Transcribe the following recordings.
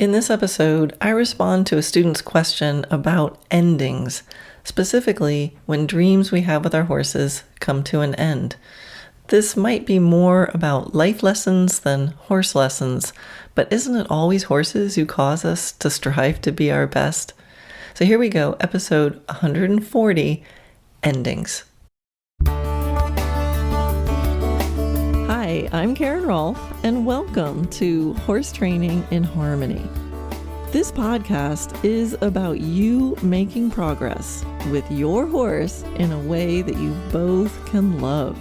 In this episode, I respond to a student's question about endings, specifically when dreams we have with our horses come to an end. This might be more about life lessons than horse lessons, but isn't it always horses who cause us to strive to be our best? So here we go, episode 140, Endings. Hi, I'm Karen Rohlf, and welcome to Horse Training in Harmony. This podcast is about you making progress with your horse in a way that you both can love.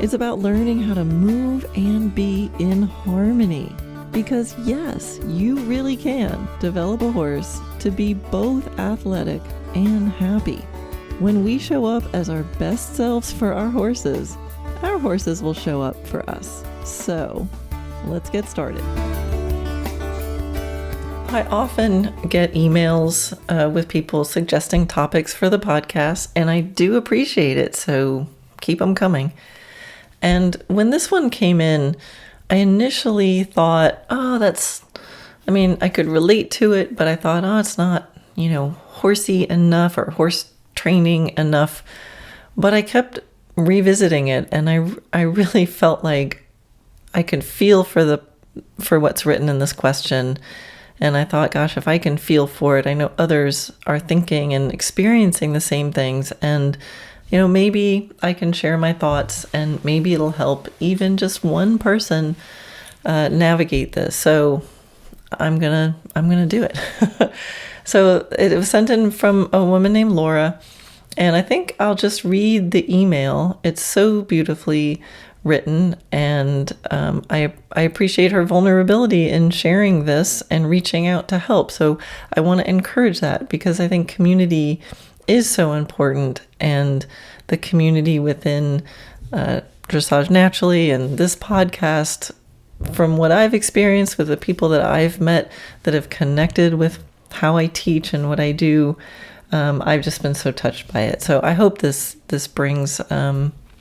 It's about learning how to move and be in harmony. Because yes, you really can develop a horse to be both athletic and happy. When we show up as our best selves for our horses will show up for us. So, let's get started. I often get emails with people suggesting topics for the podcast, and I do appreciate it, so keep them coming. And when this one came in, I initially thought, I could relate to it, but I thought, it's not, horsey enough or horse training enough. But I kept revisiting it, and I really felt like I could feel for what's written in this question. And I thought, gosh, if I can feel for it, I know others are thinking and experiencing the same things. And, maybe I can share my thoughts, and maybe it'll help even just one person navigate this. So I'm gonna do it. So it was sent in from a woman named Laura. And I think I'll just read the email. It's so beautifully written, and I appreciate her vulnerability in sharing this and reaching out to help. So I want to encourage that, because I think community is so important, and the community within Dressage Naturally and this podcast, from what I've experienced with the people that I've met that have connected with how I teach and what I do, I've just been so touched by it. So I hope this brings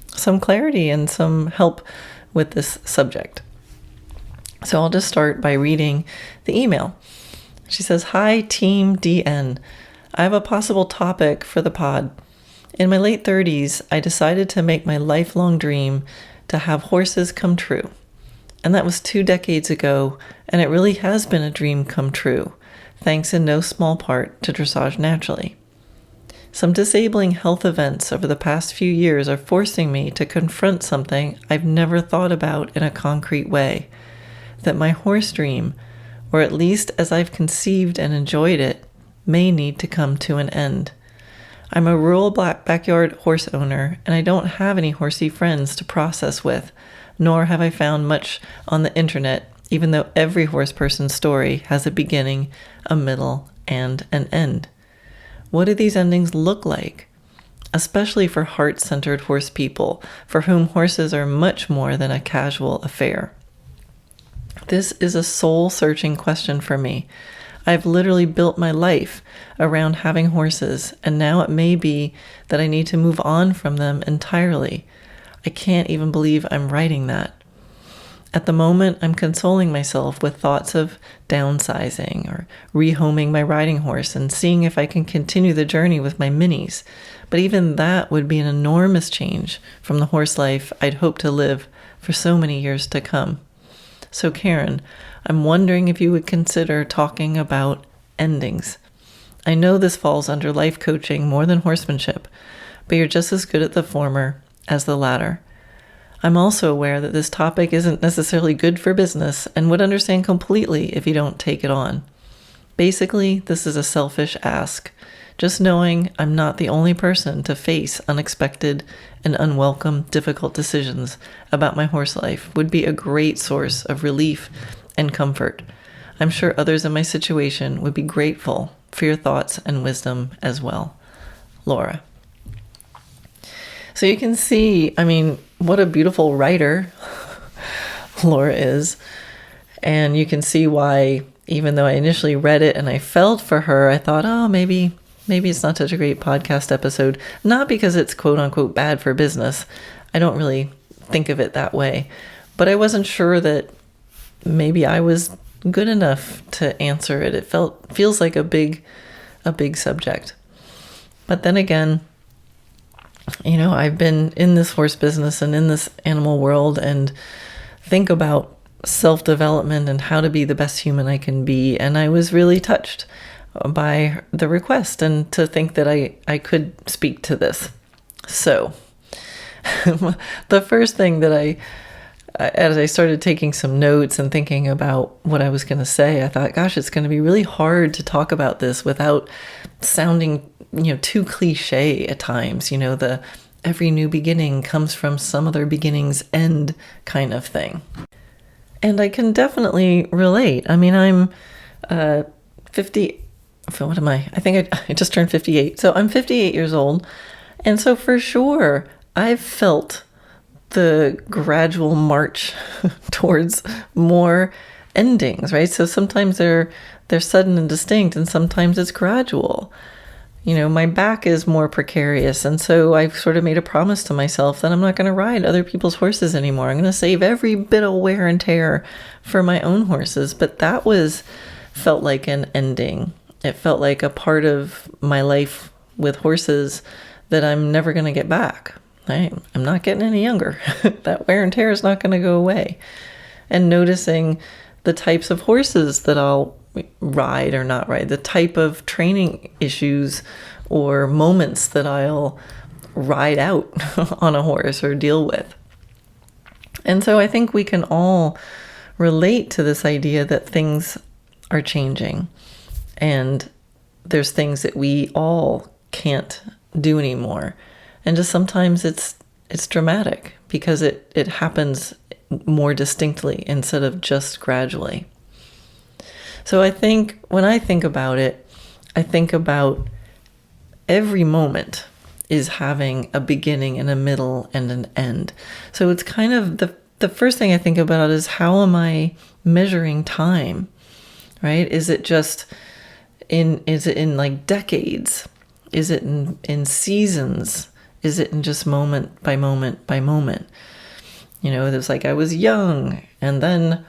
some clarity and some help with this subject. So I'll just start by reading the email. She says, "Hi, Team DN. I have a possible topic for the pod. In my late 30s, I decided to make my lifelong dream to have horses come true. And that was 2 decades ago, and it really has been a dream come true, thanks in no small part to Dressage Naturally. Some disabling health events over the past few years are forcing me to confront something I've never thought about in a concrete way, that my horse dream, or at least as I've conceived and enjoyed it, may need to come to an end. I'm a rural backyard horse owner, and I don't have any horsey friends to process with, nor have I found much on the internet, even though every horse person's story has a beginning, a middle, and an end. What do these endings look like? Especially for heart-centered horse people, for whom horses are much more than a casual affair. This is a soul-searching question for me. I've literally built my life around having horses, and now it may be that I need to move on from them entirely. I can't even believe I'm writing that. At the moment, I'm consoling myself with thoughts of downsizing or rehoming my riding horse and seeing if I can continue the journey with my minis. But even that would be an enormous change from the horse life I'd hoped to live for so many years to come. So Karen, I'm wondering if you would consider talking about endings. I know this falls under life coaching more than horsemanship, but you're just as good at the former as the latter. I'm also aware that this topic isn't necessarily good for business and would understand completely if you don't take it on. Basically, this is a selfish ask. Just knowing I'm not the only person to face unexpected and unwelcome difficult decisions about my horse life would be a great source of relief and comfort. I'm sure others in my situation would be grateful for your thoughts and wisdom as well. Laura." So you can see, what a beautiful writer Laura is. And you can see why, even though I initially read it and I felt for her, I thought, maybe it's not such a great podcast episode. Not because it's quote unquote bad for business. I don't really think of it that way. But I wasn't sure that maybe I was good enough to answer it. It feels like a big subject. But then again, I've been in this horse business and in this animal world and think about self-development and how to be the best human I can be. And I was really touched by the request and to think that I could speak to this. So the first thing that as I started taking some notes and thinking about what I was going to say, I thought, gosh, it's going to be really hard to talk about this without sounding, too cliche at times. The every new beginning comes from some other beginning's end kind of thing. And I can definitely relate. I mean, I'm 50. What am I? I think I just turned 58. So I'm 58 years old. And so for sure, I've felt the gradual march towards more endings, right? So sometimes they're sudden and distinct, and sometimes it's gradual. My back is more precarious, and so I've sort of made a promise to myself that I'm not going to ride other people's horses anymore. I'm going to save every bit of wear and tear for my own horses. But that felt like an ending. It felt like a part of my life with horses that I'm never going to get back. I'm not getting any younger. That wear and tear is not going to go away. And noticing the types of horses that I'll ride or not ride, the type of training issues or moments that I'll ride out on a horse or deal with. And so I think we can all relate to this idea that things are changing and there's things that we all can't do anymore. And just sometimes it's dramatic because it happens more distinctly instead of just gradually. So I think when I think about it, I think about every moment is having a beginning and a middle and an end. So it's kind of the first thing I think about is how am I measuring time, right? Is it in like decades? Is it in seasons? Is it in just moment by moment by moment? It was like I was young and then,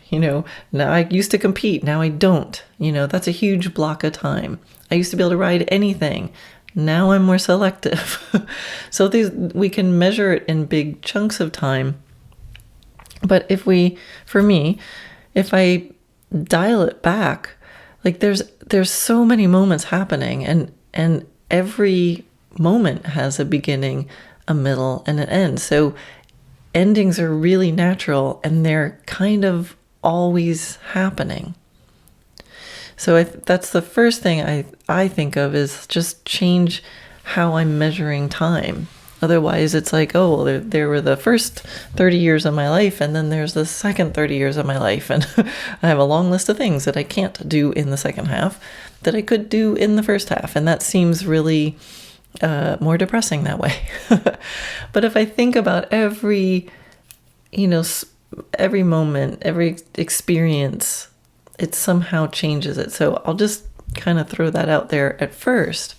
now I used to compete. Now I don't. That's a huge block of time. I used to be able to ride anything. Now I'm more selective. So we can measure it in big chunks of time. But if I dial it back, like there's so many moments happening and every moment has a beginning, a middle, and an end. So endings are really natural and they're kind of always happening. So that's the first thing I think of is just change how I'm measuring time. Otherwise, it's like, oh, well, there were the first 30 years of my life, and then there's the second 30 years of my life. And I have a long list of things that I can't do in the second half that I could do in the first half. And that seems really more depressing that way. But if I think about every moment, every experience, it somehow changes it. So I'll just kind of throw that out there at first.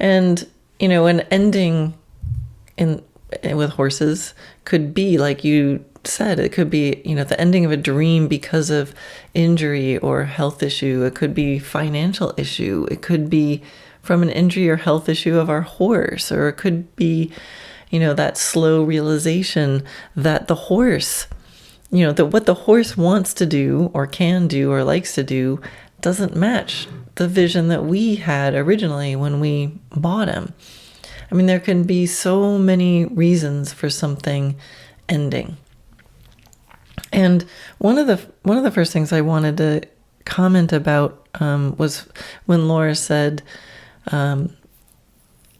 And, an ending with horses could be, like you said, it could be, the ending of a dream because of injury or health issue. It could be financial issue. It could be from an injury or health issue of our horse, or it could be, that slow realization that the horse, that what the horse wants to do or can do or likes to do doesn't match the vision that we had originally when we bought him. I mean, there can be so many reasons for something ending. And one of the first things I wanted to comment about was when Laura said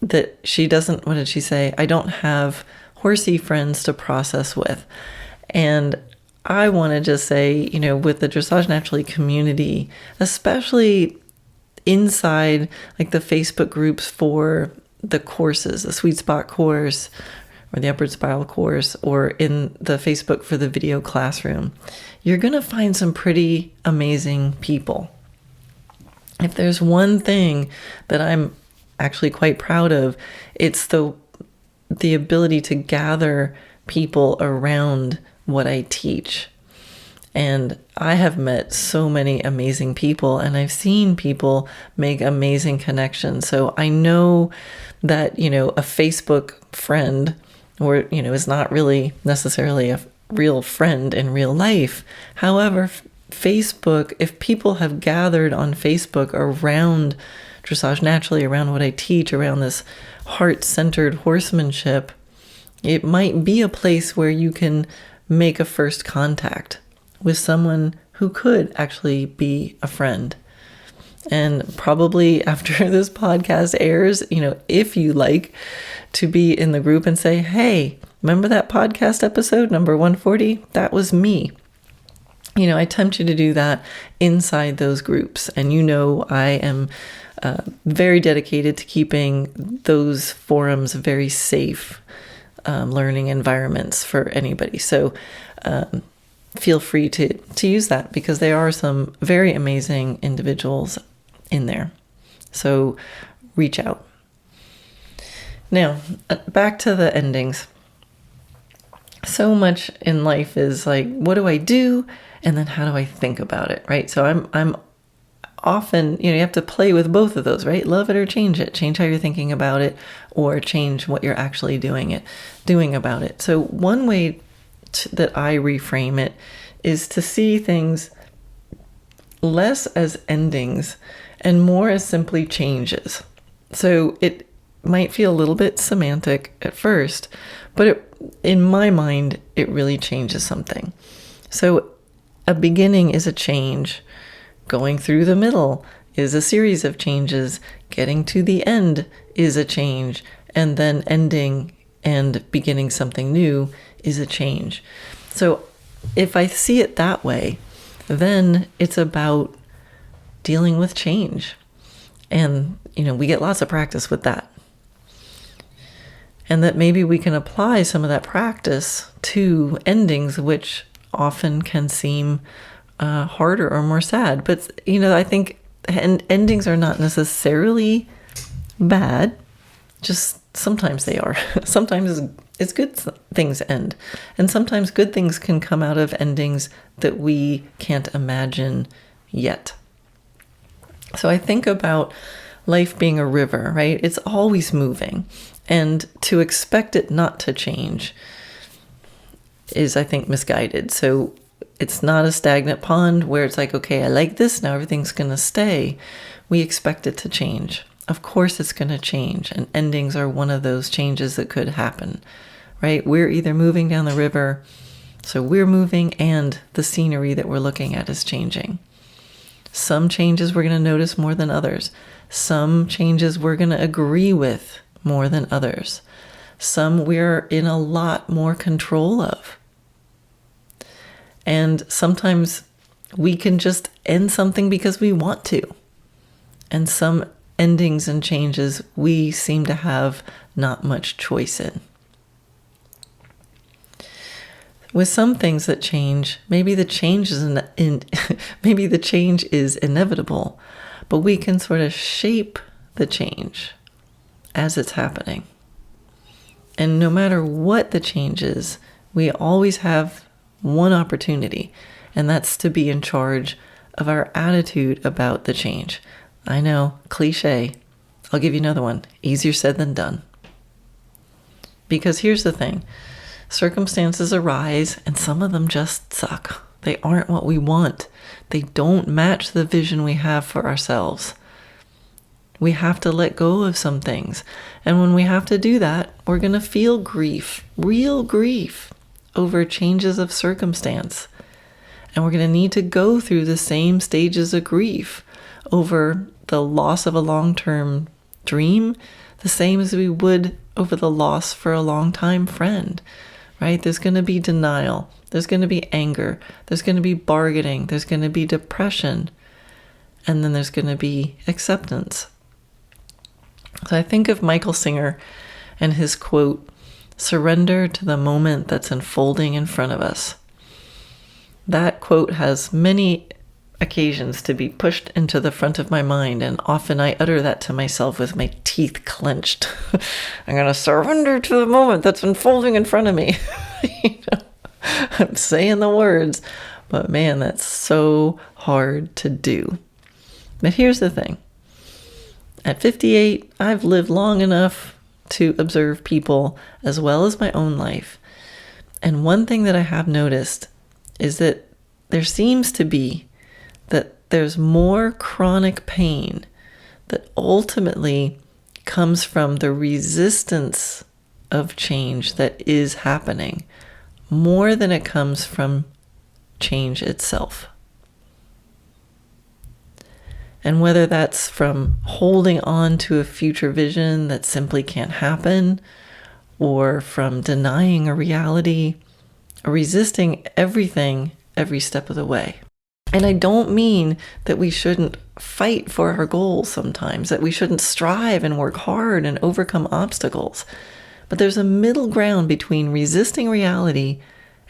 that she doesn't, what did she say? I don't have horsey friends to process with. And I want to just say, with the Dressage Naturally community, especially inside like the Facebook groups for the courses, the Sweet Spot course or the Upward Spiral course, or in the Facebook for the video classroom, you're going to find some pretty amazing people. If there's one thing that I'm actually quite proud of, it's the ability to gather people around what I teach. And I have met so many amazing people, and I've seen people make amazing connections. So I know that, a Facebook friend, or, is not really necessarily a real friend in real life. However, Facebook, if people have gathered on Facebook around Dressage Naturally, around what I teach, around this heart-centered horsemanship, it might be a place where you can make a first contact with someone who could actually be a friend. And probably after this podcast airs, if you like to be in the group and say, hey, remember that podcast episode number 140? That was me. I tempt you to do that inside those groups. And I am very dedicated to keeping those forums very safe learning environments for anybody. So feel free to use that, because there are some very amazing individuals in there. So reach out. Now, back to the endings. So much in life is like, what do I do? And then how do I think about it, right? So I'm often, you have to play with both of those, right? Love it or change it. Change how you're thinking about it, or change what you're actually doing about it. So one way that I reframe it is to see things less as endings and more as simply changes. So it might feel a little bit semantic at first, but in my mind, it really changes something. So a beginning is a change. Going through the middle is a series of changes. Getting to the end is a change. And then ending and beginning something new is a change. So if I see it that way, then it's about dealing with change. And, we get lots of practice with that. And that maybe we can apply some of that practice to endings, which often can seem harder or more sad. But, I think endings are not necessarily bad. Just sometimes they are. Sometimes it's good things end. And sometimes good things can come out of endings that we can't imagine yet. So I think about life being a river, right? It's always moving. And to expect it not to change is, I think, misguided. So it's not a stagnant pond where it's like, okay, I like this, now everything's going to stay. We expect it to change. Of course it's going to change. And endings are one of those changes that could happen, right? We're either moving down the river, so we're moving, and the scenery that we're looking at is changing. Some changes we're going to notice more than others. Some changes we're going to agree with more than others. Some we're in a lot more control of. And sometimes we can just end something because we want to. And some endings and changes we seem to have not much choice in. With some things that change, maybe the change is inevitable, but we can sort of shape the change as it's happening. And no matter what the change is, we always have one opportunity, and that's to be in charge of our attitude about the change. I know, cliche. I'll give you another one. Easier said than done. Because here's the thing. Circumstances arise, and some of them just suck. They aren't what we want. They don't match the vision we have for ourselves. We have to let go of some things. And when we have to do that, we're going to feel grief, real grief, over changes of circumstance. And we're going to need to go through the same stages of grief over the loss of a long-term dream, the same as we would over the loss for a long-time friend, right? There's going to be denial. There's going to be anger. There's going to be bargaining. There's going to be depression. And then there's going to be acceptance. So I think of Michael Singer and his quote, "Surrender to the moment that's unfolding in front of us." That quote has many occasions to be pushed into the front of my mind, and often I utter that to myself with my teeth clenched. I'm going to surrender to the moment that's unfolding in front of me. I'm saying the words, But man, that's so hard to do. But here's the thing. At 58, I've lived long enough to observe people as well as my own life. And one thing that I have noticed is that there seems to be that there's more chronic pain that ultimately comes from the resistance of change that is happening more than it comes from change itself. And whether that's from holding on to a future vision that simply can't happen, or from denying a reality, or resisting everything every step of the way. And I don't mean that we shouldn't fight for our goals sometimes, that we shouldn't strive and work hard and overcome obstacles. But there's a middle ground between resisting reality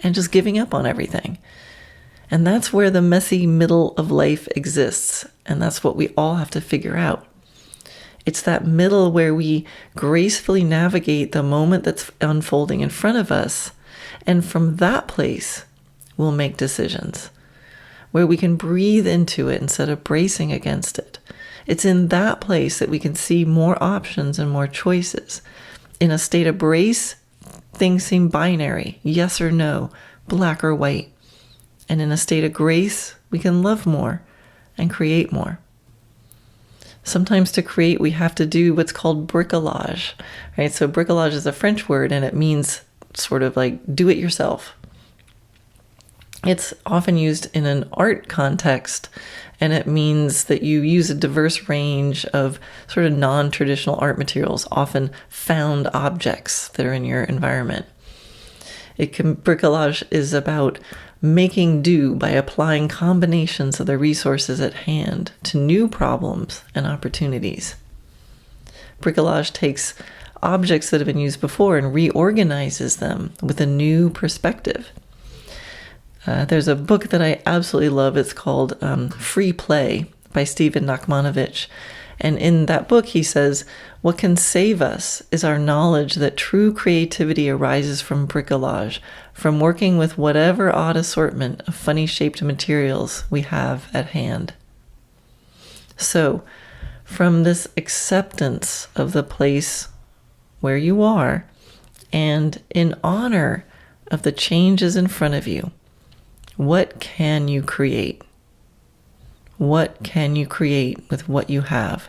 and just giving up on everything. And that's where the messy middle of life exists. And that's what we all have to figure out. It's that middle where we gracefully navigate the moment that's unfolding in front of us. And from that place, we'll make decisions where we can breathe into it instead of bracing against it. It's in that place that we can see more options and more choices. In a state of brace, things seem binary, yes or no, black or white. And in a state of grace, we can love more and create more. Sometimes to create, we have to do what's called bricolage, right? So bricolage is a French word, and it means sort of like do it yourself. It's often used in an art context, and it means that you use a diverse range of sort of non-traditional art materials, often found objects that are in your environment. Bricolage is about making do by applying combinations of the resources at hand to new problems and opportunities. Bricolage takes objects that have been used before and reorganizes them with a new perspective. There's a book that I absolutely love. It's called Free Play by Stephen Nachmanovitch. And in that book, he says, what can save us is our knowledge that true creativity arises from bricolage, from working with whatever odd assortment of funny-shaped materials we have at hand. So, from this acceptance of the place where you are, and in honor of the changes in front of you, what can you create? What can you create with what you have?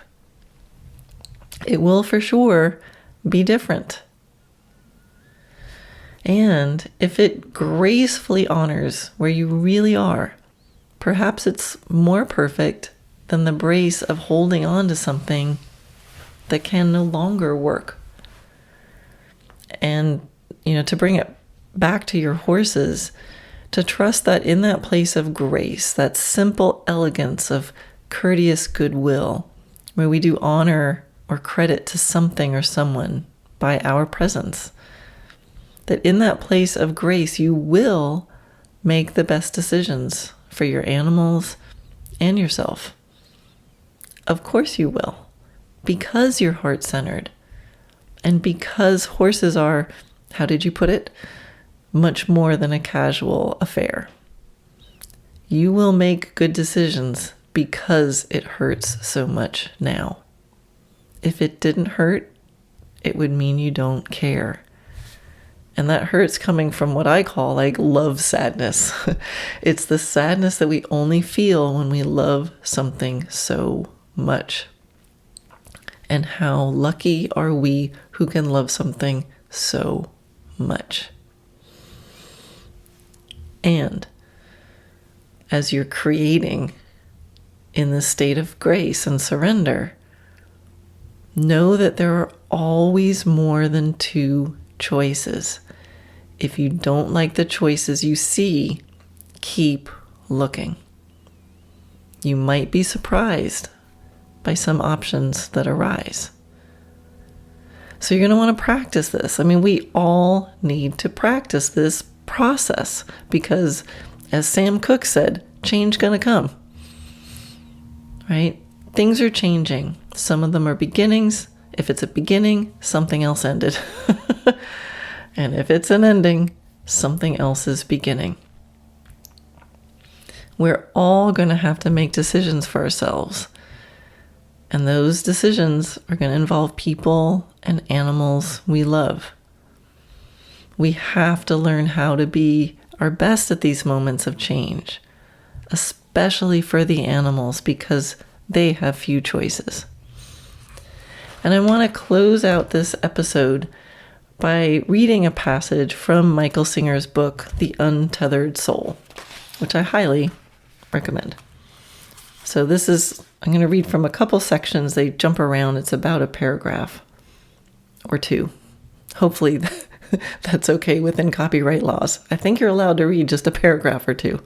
It will for sure be different. And if it gracefully honors where you really are, perhaps it's more perfect than the brace of holding on to something that can no longer work. And, to bring it back to your horses, to trust that in that place of grace, that simple elegance of courteous goodwill, where we do honor or credit to something or someone by our presence, that in that place of grace, you will make the best decisions for your animals and yourself. Of course you will, because you're heart-centered, and because horses are, how did you put it? Much more than a casual affair. You will make good decisions because it hurts so much now. If it didn't hurt, it would mean you don't care. And that hurt's coming from what I call like love sadness. It's the sadness that we only feel when we love something so much. And how lucky are we who can love something so much. And as you're creating in this state of grace and surrender, know that there are always more than two choices. If you don't like the choices you see, keep looking. You might be surprised by some options that arise. So you're going to want to practice this. We all need to practice this process because, as Sam Cooke said, change gonna come, right? Things are changing. Some of them are beginnings. If it's a beginning, something else ended. And if it's an ending, something else is beginning. We're all going to have to make decisions for ourselves. And those decisions are going to involve people and animals we love. We have to learn how to be our best at these moments of change, especially for the animals, because they have few choices. And I want to close out this episode by reading a passage from Michael Singer's book, The Untethered Soul, which I highly recommend. So I'm going to read from a couple sections. They jump around. It's about a paragraph or two. Hopefully that's okay within copyright laws. I think you're allowed to read just a paragraph or two.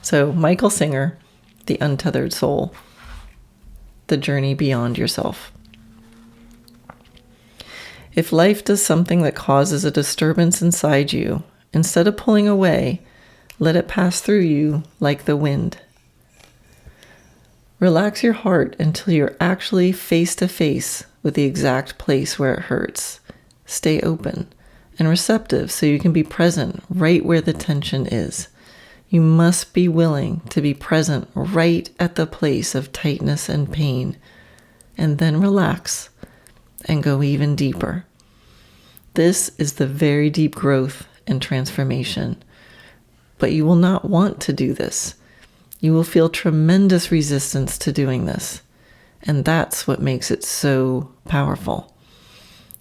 So Michael Singer, The Untethered Soul, The Journey Beyond Yourself. If life does something that causes a disturbance inside you, instead of pulling away, let it pass through you like the wind. Relax your heart until you're actually face to face with the exact place where it hurts. Stay open and receptive so you can be present right where the tension is. You must be willing to be present right at the place of tightness and pain, and then relax and go even deeper. This is the very deep growth and transformation. But you will not want to do this. You will feel tremendous resistance to doing this. And that's what makes it so powerful.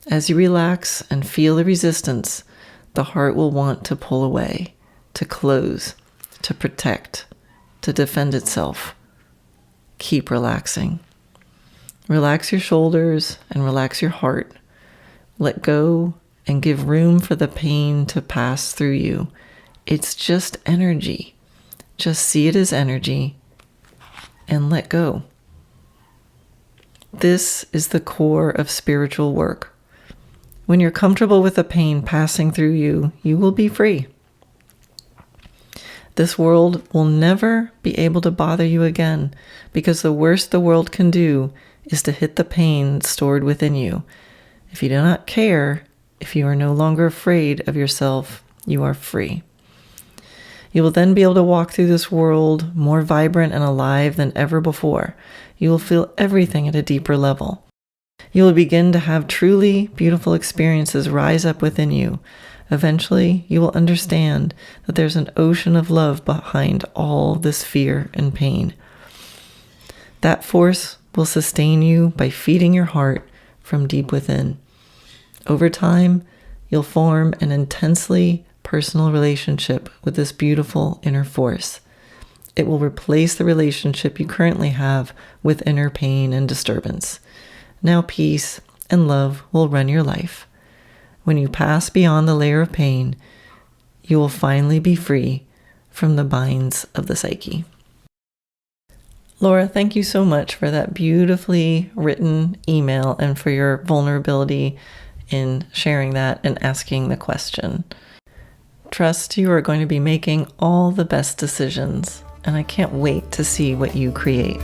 As you relax and feel the resistance, the heart will want to pull away, to close, to protect, to defend itself. Keep relaxing. Relax your shoulders and relax your heart. Let go and give room for the pain to pass through you. It's just energy. Just see it as energy and let go. This is the core of spiritual work. When you're comfortable with the pain passing through you, you will be free. This world will never be able to bother you again, because the worst the world can do is to hit the pain stored within you. If you do not care, if you are no longer afraid of yourself, you are free. You will then be able to walk through this world more vibrant and alive than ever before. You will feel everything at a deeper level. You will begin to have truly beautiful experiences rise up within you. Eventually, you will understand that there's an ocean of love behind all this fear and pain. That force will sustain you by feeding your heart from deep within. Over time, you'll form an intensely personal relationship with this beautiful inner force. It will replace the relationship you currently have with inner pain and disturbance. Now peace and love will run your life. When you pass beyond the layer of pain, you will finally be free from the binds of the psyche. Laura, thank you so much for that beautifully written email and for your vulnerability in sharing that and asking the question. Trust you are going to be making all the best decisions, and I can't wait to see what you create.